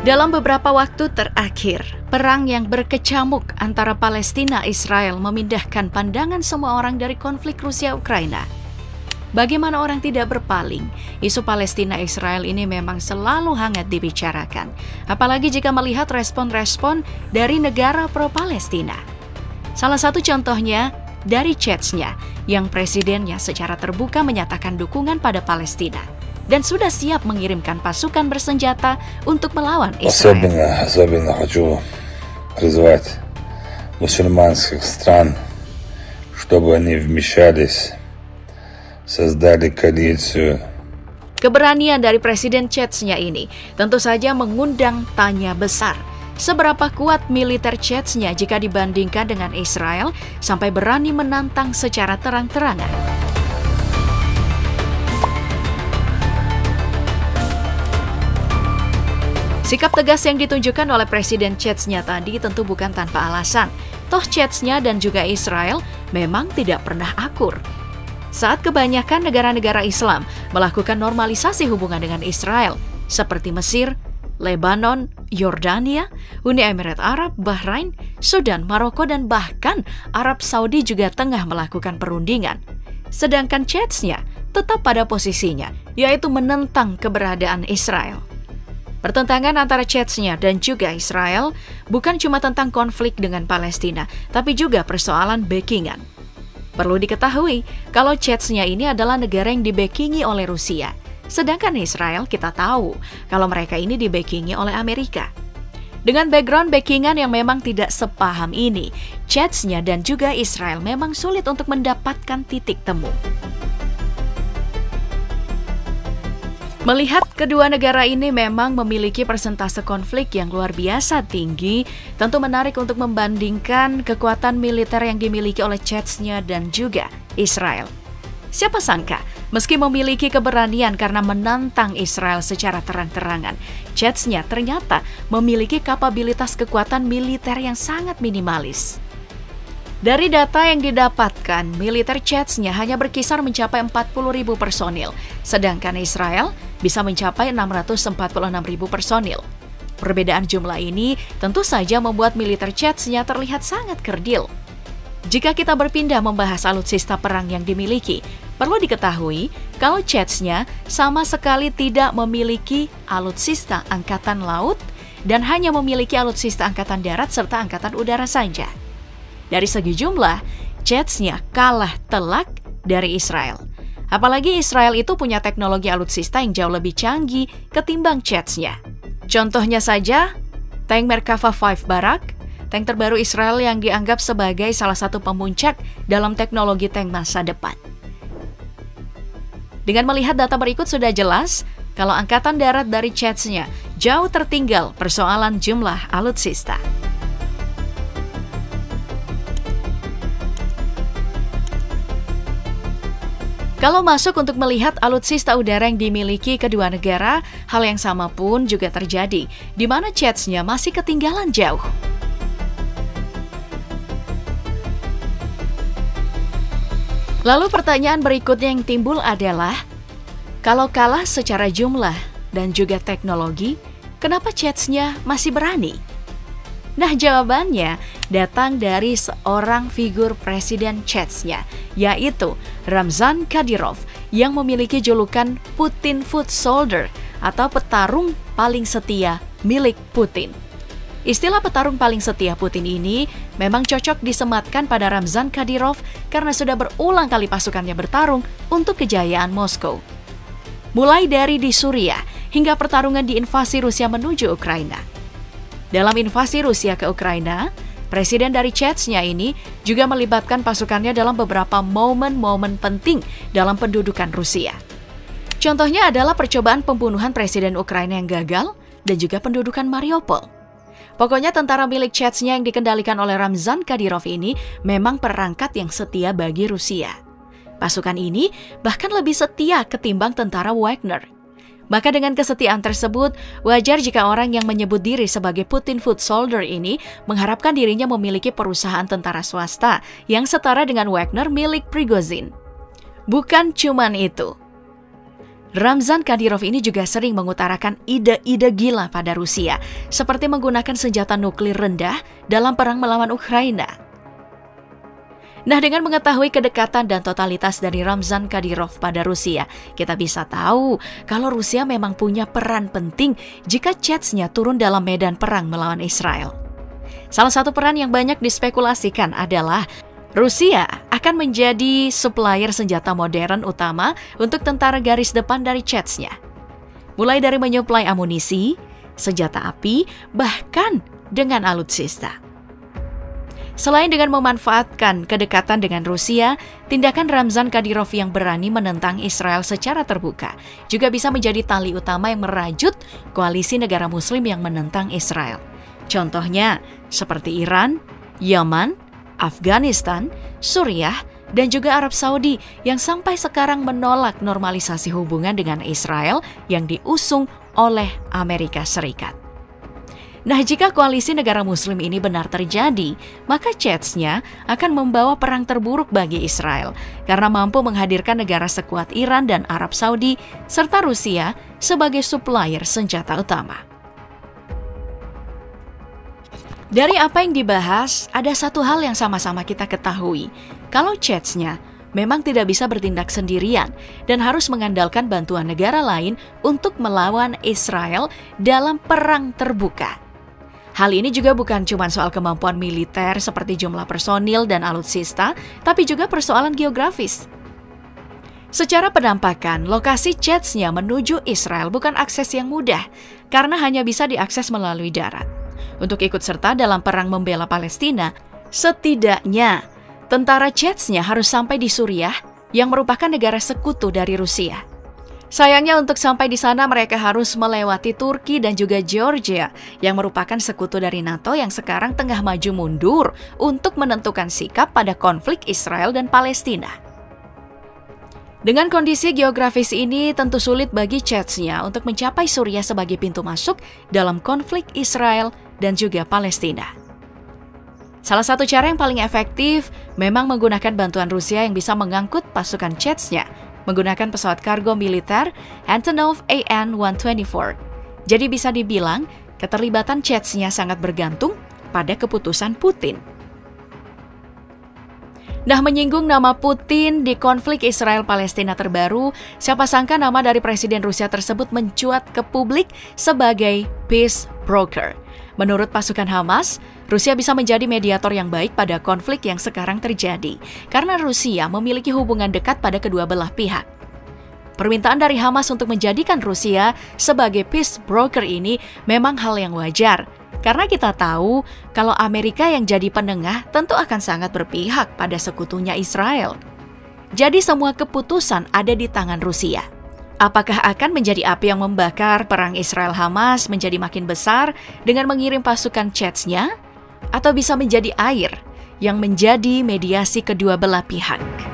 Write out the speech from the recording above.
Dalam beberapa waktu terakhir, perang yang berkecamuk antara Palestina-Israel memindahkan pandangan semua orang dari konflik Rusia-Ukraina. Bagaimana orang tidak berpaling, isu Palestina-Israel ini memang selalu hangat dibicarakan, apalagi jika melihat respon-respon dari negara pro-Palestina. Salah satu contohnya dari chats-nya yang presidennya secara terbuka menyatakan dukungan pada Palestina dan sudah siap mengirimkan pasukan bersenjata untuk melawan Israel. Особенно хочу призвать мусульманских стран, чтобы они вмешались, создали коалицию. Keberanian dari presiden chats-nya ini tentu saja mengundang tanya besar. Seberapa kuat militer chats-nya jika dibandingkan dengan Israel sampai berani menantang secara terang-terangan? Sikap tegas yang ditunjukkan oleh presiden chats-nya tadi tentu bukan tanpa alasan. Toh chats-nya dan juga Israel memang tidak pernah akur. Saat kebanyakan negara-negara Islam melakukan normalisasi hubungan dengan Israel, seperti Mesir, Lebanon, Yordania, Uni Emirat Arab, Bahrain, Sudan, Maroko, dan bahkan Arab Saudi juga tengah melakukan perundingan. Sedangkan chats-nya tetap pada posisinya, yaitu menentang keberadaan Israel. Pertentangan antara chats-nya dan juga Israel bukan cuma tentang konflik dengan Palestina, tapi juga persoalan backingan. Perlu diketahui, kalau chats-nya ini adalah negara yang dibackingi oleh Rusia, sedangkan Israel kita tahu kalau mereka ini dibackingi oleh Amerika. Dengan background backingan yang memang tidak sepaham ini, chats-nya dan juga Israel memang sulit untuk mendapatkan titik temu. Melihat kedua negara ini memang memiliki persentase konflik yang luar biasa tinggi, tentu menarik untuk membandingkan kekuatan militer yang dimiliki oleh chats-nya dan juga Israel. Siapa sangka, meski memiliki keberanian karena menantang Israel secara terang-terangan, chats-nya ternyata memiliki kapabilitas kekuatan militer yang sangat minimalis. Dari data yang didapatkan, militer chats-nya hanya berkisar mencapai 40.000 personil, sedangkan Israel bisa mencapai 646.000 personil. Perbedaan jumlah ini tentu saja membuat militer chats-nya terlihat sangat kerdil. Jika kita berpindah membahas alutsista perang yang dimiliki, perlu diketahui kalau chats-nya sama sekali tidak memiliki alutsista angkatan laut dan hanya memiliki alutsista angkatan darat serta angkatan udara saja. Dari segi jumlah, chats-nya kalah telak dari Israel. Apalagi Israel itu punya teknologi alutsista yang jauh lebih canggih ketimbang chats-nya. Contohnya saja, tank Merkava 5 Barak, tank terbaru Israel yang dianggap sebagai salah satu pemuncak dalam teknologi tank masa depan. Dengan melihat data berikut sudah jelas, kalau angkatan darat dari chats-nya jauh tertinggal persoalan jumlah alutsista. Kalau masuk untuk melihat alutsista udara yang dimiliki kedua negara, hal yang sama pun juga terjadi, di mana chats-nya masih ketinggalan jauh. Lalu pertanyaan berikutnya yang timbul adalah, kalau kalah secara jumlah dan juga teknologi, kenapa chats-nya masih berani? Nah, jawabannya datang dari seorang figur presiden chats-nya, yaitu Ramzan Kadyrov yang memiliki julukan Putin Foot Soldier atau petarung paling setia milik Putin. Istilah petarung paling setia Putin ini memang cocok disematkan pada Ramzan Kadyrov karena sudah berulang kali pasukannya bertarung untuk kejayaan Moskow. Mulai dari di Suriah hingga pertarungan di invasi Rusia menuju Ukraina. Dalam invasi Rusia ke Ukraina, presiden dari chats-nya ini juga melibatkan pasukannya dalam beberapa momen-momen penting dalam pendudukan Rusia. Contohnya adalah percobaan pembunuhan presiden Ukraina yang gagal dan juga pendudukan Mariupol. Pokoknya tentara milik chats-nya yang dikendalikan oleh Ramzan Kadyrov ini memang perangkat yang setia bagi Rusia. Pasukan ini bahkan lebih setia ketimbang tentara Wagner. Maka dengan kesetiaan tersebut, wajar jika orang yang menyebut diri sebagai Putin Foot Soldier ini mengharapkan dirinya memiliki perusahaan tentara swasta yang setara dengan Wagner milik Prigozhin. Bukan cuman itu. Ramzan Kadyrov ini juga sering mengutarakan ide-ide gila pada Rusia, seperti menggunakan senjata nuklir rendah dalam perang melawan Ukraina. Nah, dengan mengetahui kedekatan dan totalitas dari Ramzan Kadyrov pada Rusia, kita bisa tahu kalau Rusia memang punya peran penting jika chats-nya turun dalam medan perang melawan Israel. Salah satu peran yang banyak dispekulasikan adalah Rusia akan menjadi supplier senjata modern utama untuk tentara garis depan dari chats-nya. Mulai dari menyuplai amunisi, senjata api, bahkan dengan alutsista. Selain dengan memanfaatkan kedekatan dengan Rusia, tindakan Ramzan Kadyrov yang berani menentang Israel secara terbuka juga bisa menjadi tali utama yang merajut koalisi negara muslim yang menentang Israel. Contohnya seperti Iran, Yaman, Afghanistan, Suriah, dan juga Arab Saudi yang sampai sekarang menolak normalisasi hubungan dengan Israel yang diusung oleh Amerika Serikat. Nah, jika koalisi negara muslim ini benar terjadi, maka chats-nya akan membawa perang terburuk bagi Israel karena mampu menghadirkan negara sekuat Iran dan Arab Saudi serta Rusia sebagai supplier senjata utama. Dari apa yang dibahas, ada satu hal yang sama-sama kita ketahui. Kalau chats-nya memang tidak bisa bertindak sendirian dan harus mengandalkan bantuan negara lain untuk melawan Israel dalam perang terbuka. Hal ini juga bukan cuma soal kemampuan militer seperti jumlah personil dan alutsista, tapi juga persoalan geografis. Secara penampakan, lokasi chats-nya menuju Israel bukan akses yang mudah karena hanya bisa diakses melalui darat. Untuk ikut serta dalam perang membela Palestina, setidaknya tentara chats-nya harus sampai di Suriah yang merupakan negara sekutu dari Rusia. Sayangnya untuk sampai di sana mereka harus melewati Turki dan juga Georgia yang merupakan sekutu dari NATO yang sekarang tengah maju mundur untuk menentukan sikap pada konflik Israel dan Palestina. Dengan kondisi geografis ini tentu sulit bagi chats-nya untuk mencapai Suriah sebagai pintu masuk dalam konflik Israel dan juga Palestina. Salah satu cara yang paling efektif memang menggunakan bantuan Rusia yang bisa mengangkut pasukan chats-nya menggunakan pesawat kargo militer Antonov AN-124. Jadi bisa dibilang keterlibatan chats-nya sangat bergantung pada keputusan Putin. Nah, menyinggung nama Putin di konflik Israel-Palestina terbaru, siapa sangka nama dari Presiden Rusia tersebut mencuat ke publik sebagai peace broker. Menurut pasukan Hamas, Rusia bisa menjadi mediator yang baik pada konflik yang sekarang terjadi, karena Rusia memiliki hubungan dekat pada kedua belah pihak. Permintaan dari Hamas untuk menjadikan Rusia sebagai peace broker ini memang hal yang wajar, karena kita tahu kalau Amerika yang jadi penengah tentu akan sangat berpihak pada sekutunya Israel. Jadi semua keputusan ada di tangan Rusia. Apakah akan menjadi api yang membakar perang Israel-Hamas menjadi makin besar dengan mengirim pasukan chats-nya? Atau bisa menjadi air yang menjadi mediasi kedua belah pihak?